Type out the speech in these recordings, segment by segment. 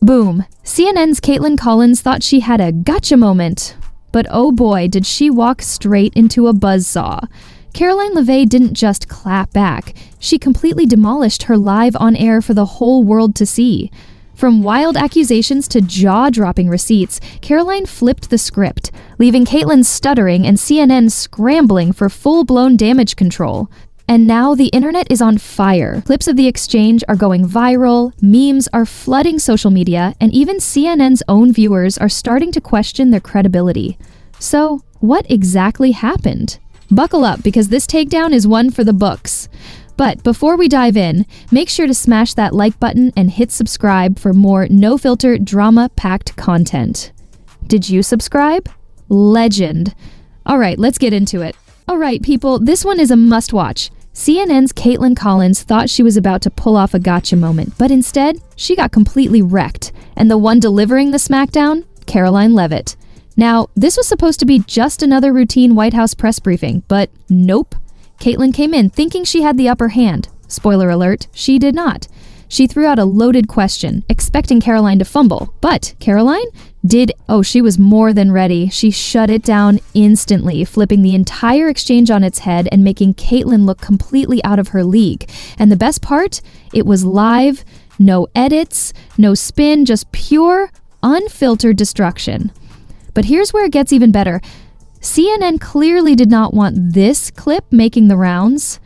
Boom. CNN's Kaitlan Collins thought she had a gotcha moment. But oh boy, did she walk straight into a buzzsaw. Karoline Leavitt didn't just clap back. She completely demolished her live on air for the whole world to see. From wild accusations to jaw-dropping receipts, Karoline flipped the script, leaving Kaitlan stuttering and CNN scrambling for full-blown damage control. And now the internet is on fire. Clips of the exchange are going viral, memes are flooding social media, and even CNN's own viewers are starting to question their credibility. So, what exactly happened? Buckle up, because this takedown is one for the books. But before we dive in, make sure to smash that like button and hit subscribe for more no-filter, drama-packed content. Did you subscribe? Legend. Alright, let's get into it. Alright people, this one is a must-watch. CNN's Kaitlan Collins thought she was about to pull off a gotcha moment, but instead, she got completely wrecked. And the one delivering the smackdown? Karoline Leavitt. Now, this was supposed to be just another routine White House press briefing, but nope. Kaitlan came in thinking she had the upper hand. Spoiler alert, she did not. She threw out a loaded question, expecting Karoline to fumble, but Karoline she was more than ready. She shut it down instantly, flipping the entire exchange on its head and making Kaitlan look completely out of her league. And the best part? It was live, no edits, no spin, just pure, unfiltered destruction. But here's where it gets even better. CNN clearly did not want this clip making the rounds,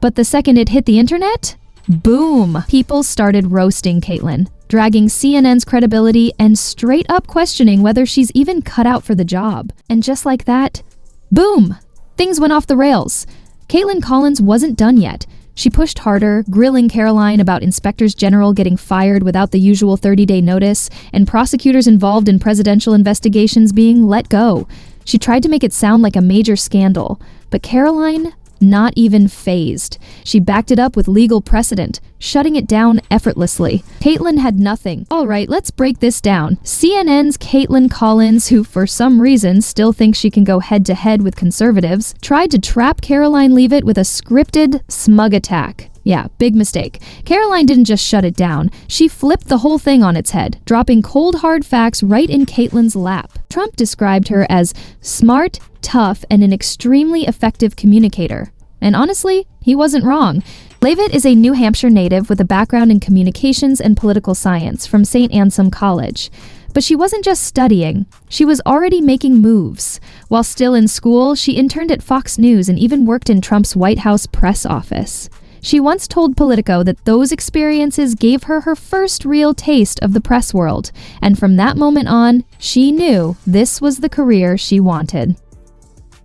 but the second it hit the internet, boom! People started roasting Kaitlan, dragging CNN's credibility and straight up questioning whether she's even cut out for the job. And just like that, boom! Things went off the rails. Kaitlan Collins wasn't done yet. She pushed harder, grilling Karoline about inspectors general getting fired without the usual 30-day notice, and prosecutors involved in presidential investigations being let go. She tried to make it sound like a major scandal, but Karoline, not even fazed. She backed it up with legal precedent, shutting it down effortlessly. Kaitlan had nothing. Alright, let's break this down. CNN's Kaitlan Collins, who for some reason still thinks she can go head-to-head with conservatives, tried to trap Karoline Leavitt with a scripted, smug attack. Yeah, big mistake. Karoline didn't just shut it down. She flipped the whole thing on its head, dropping cold hard facts right in Kaitlan's lap. Trump described her as smart, tough, and an extremely effective communicator. And honestly, he wasn't wrong. Leavitt is a New Hampshire native with a background in communications and political science from St. Anselm College. But she wasn't just studying, she was already making moves. While still in school, she interned at Fox News and even worked in Trump's White House press office. She once told Politico that those experiences gave her her first real taste of the press world, and from that moment on, she knew this was the career she wanted.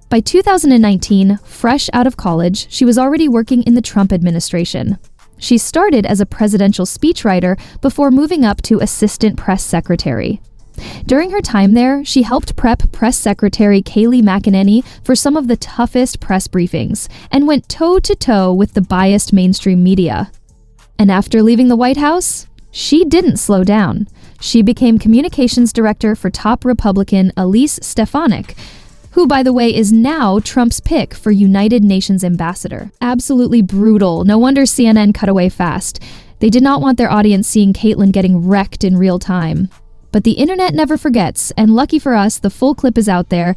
By 2019, fresh out of college, she was already working in the Trump administration. She started as a presidential speechwriter before moving up to assistant press secretary. During her time there, she helped prep Press Secretary Kayleigh McEnany for some of the toughest press briefings and went toe-to-toe with the biased mainstream media. And after leaving the White House, she didn't slow down. She became communications director for top Republican Elise Stefanik, who, by the way, is now Trump's pick for United Nations ambassador. Absolutely brutal. No wonder CNN cut away fast. They did not want their audience seeing Kaitlan getting wrecked in real time. But the internet never forgets, and lucky for us, the full clip is out there,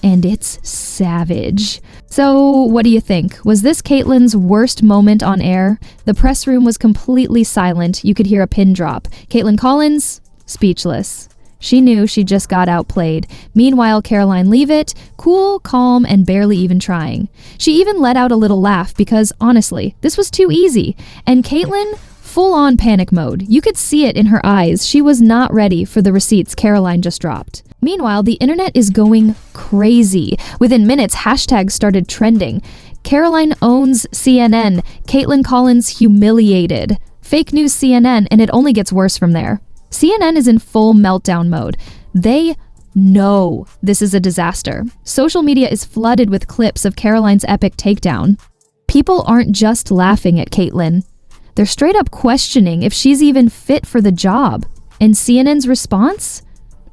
and it's savage. So, what do you think? Was this Kaitlan's worst moment on air? The press room was completely silent. You could hear a pin drop. Kaitlan Collins, speechless. She knew she just got outplayed. Meanwhile, Karoline Leavitt, cool, calm, and barely even trying. She even let out a little laugh because, honestly, this was too easy. And Kaitlan, full-on panic mode. You could see it in her eyes. She was not ready for the receipts Karoline just dropped. Meanwhile, the internet is going crazy. Within minutes, hashtags started trending. Karoline owns CNN. Kaitlan Collins humiliated. Fake news CNN, and it only gets worse from there. CNN is in full meltdown mode. They know this is a disaster. Social media is flooded with clips of Karoline's epic takedown. People aren't just laughing at Kaitlan. They're straight up questioning if she's even fit for the job. And CNN's response?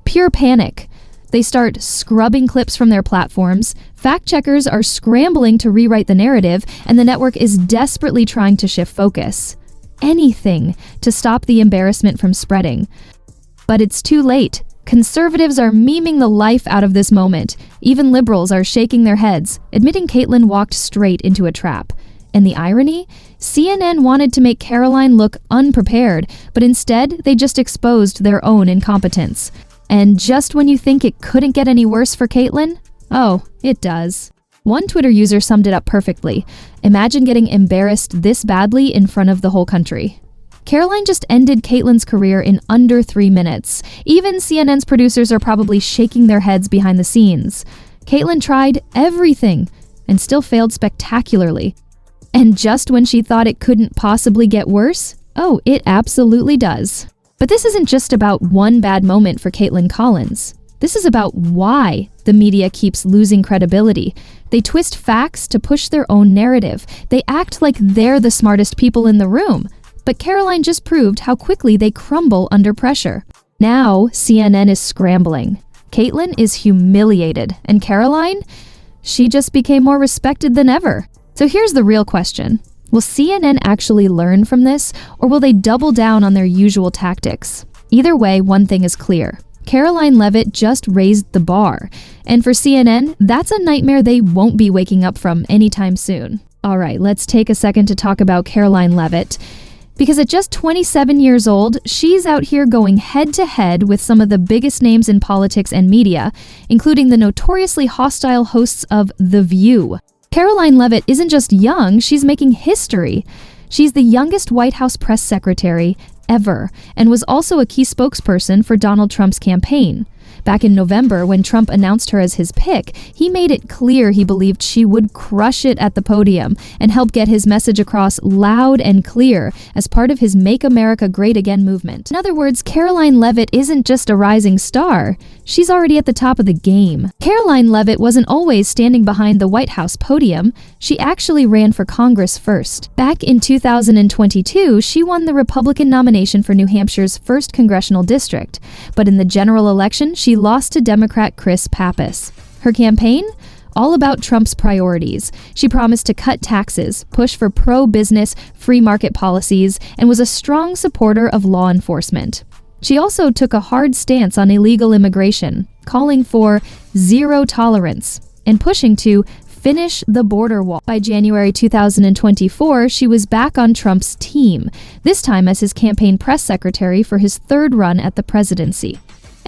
Pure panic. They start scrubbing clips from their platforms, fact-checkers are scrambling to rewrite the narrative, and the network is desperately trying to shift focus. Anything to stop the embarrassment from spreading. But it's too late. Conservatives are memeing the life out of this moment. Even liberals are shaking their heads, admitting Kaitlan walked straight into a trap. And the irony? CNN wanted to make Karoline look unprepared, but instead they just exposed their own incompetence. And just when you think it couldn't get any worse for Kaitlan, oh, it does. One Twitter user summed it up perfectly. Imagine getting embarrassed this badly in front of the whole country. Karoline just ended Kaitlan's career in under 3 minutes. Even CNN's producers are probably shaking their heads behind the scenes. Kaitlan tried everything and still failed spectacularly. And just when she thought it couldn't possibly get worse, oh, it absolutely does. But this isn't just about one bad moment for Kaitlan Collins. This is about why the media keeps losing credibility. They twist facts to push their own narrative. They act like they're the smartest people in the room. But Karoline just proved how quickly they crumble under pressure. Now, CNN is scrambling. Kaitlan is humiliated, and Karoline? She just became more respected than ever. So here's the real question. Will CNN actually learn from this, or will they double down on their usual tactics? Either way, one thing is clear. Karoline Leavitt just raised the bar. And for CNN, that's a nightmare they won't be waking up from anytime soon. All right, let's take a second to talk about Karoline Leavitt. Because at just 27 years old, she's out here going head-to-head with some of the biggest names in politics and media, including the notoriously hostile hosts of The View. Karoline Leavitt isn't just young, she's making history. She's the youngest White House press secretary ever, and was also a key spokesperson for Donald Trump's campaign. Back in November, when Trump announced her as his pick, he made it clear he believed she would crush it at the podium and help get his message across loud and clear as part of his Make America Great Again movement. In other words, Karoline Leavitt isn't just a rising star, she's already at the top of the game. Karoline Leavitt wasn't always standing behind the White House podium, she actually ran for Congress first. Back in 2022, she won the Republican nomination for New Hampshire's 1st congressional district, but in the general election, she lost to Democrat Chris Pappas. Her campaign? All about Trump's priorities. She promised to cut taxes, push for pro-business, free market policies, and was a strong supporter of law enforcement. She also took a hard stance on illegal immigration, calling for zero tolerance and pushing to finish the border wall. By January 2024, she was back on Trump's team, this time as his campaign press secretary for his 3rd run at the presidency.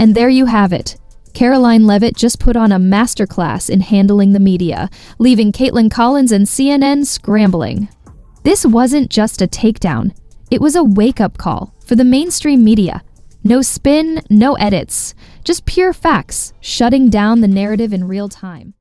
And there you have it. Karoline Leavitt just put on a masterclass in handling the media, leaving Kaitlan Collins and CNN scrambling. This wasn't just a takedown. It was a wake-up call for the mainstream media. No spin, no edits, just pure facts, shutting down the narrative in real time.